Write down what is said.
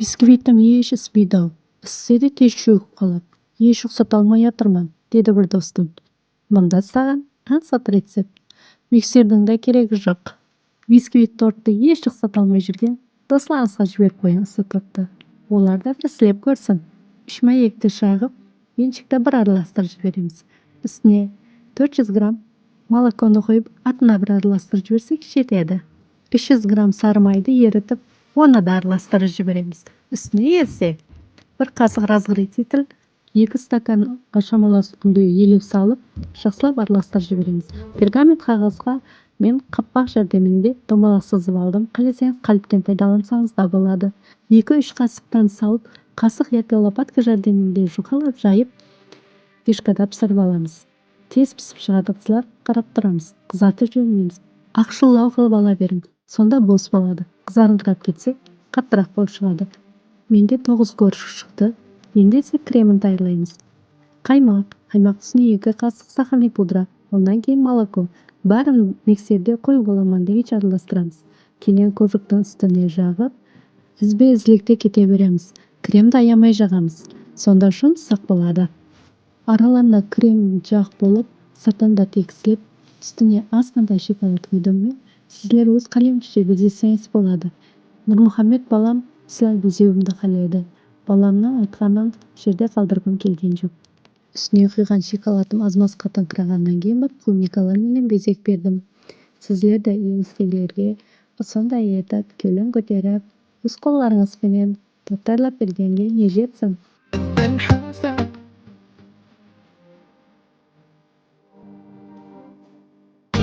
Бисквиттің еші спидау. Іссе де тез шөгіп қалады. Еш ұқсата алмай жатырмын, деді бір достым. Мында саған ансат рецепт. Миксердің де керегі жоқ. Бисквит тортты еш ұқсата алмай жүрген достарыңызға жіберіп қойыңыз тортты. Олар да бір сілеп көрсін. 3 маекті шағып, венчикті бір араластырып жібереміз. Үстіне 400 грамм молоконы қойып, артына бір араластырып жіберсек жетеді. 300 грамм сары майды ерітіп, оны да араластырып жібереміз. Үстіне ерсек, бір қасық разгрызитель, 2 стаканға шамалас күнді елеп салып, жақсылап араластырып жібереміз. Пергамент қағазға мен қаппақ жәрдемінде домалақ сызып алдым. Қаласаңыз қалыптан пайдалансаңыз да болады. 2-3 қасықтан салып, қасық яки лопатка жәрдемінде жұқалап жайып, пешкада пісіріп аламыз. Тез пісіп шығады, қызлар, қарап тұрамыз. Қызартып жібермейміз. Ақшылау қылып ала берің. Сонда бос болады. Қызарыңқырап кетсе, қаттырақ болып шығады. Менде 9 корж шықты. Енді ise кремін даярлаймыз. Қаймақ үстіне 2 қасық сахарный пудра, ондан кейін молоко. Бәрін миксерде қою боламандегіше араластырамыз. Кейін көбіктің үстіне жағып, үзбе-үзлекте кете береміз. Кремді аямай жағамыз. Сонда жұмсақ болады. Араларына крем жақ болып, сыртында текстілеп, үстіне азғандай шоколад құйдым мен. Сіздер өз қалеміңізше безесеңіз болады. Нұрмұхаммед балам сәл безеуімді қалайды. Баламның айтқанын жерде қалдырғым келген жоқ. Үстіне құйған шоколадым аз-маз қатыңқырағаннан кейін бір клубникалар менен безек бердім. Сіздер де үйіңіздегілерге осындай етіп, келін көтеріп, өз қолдарыңызбенен торт даярлап бергенге не жетсін.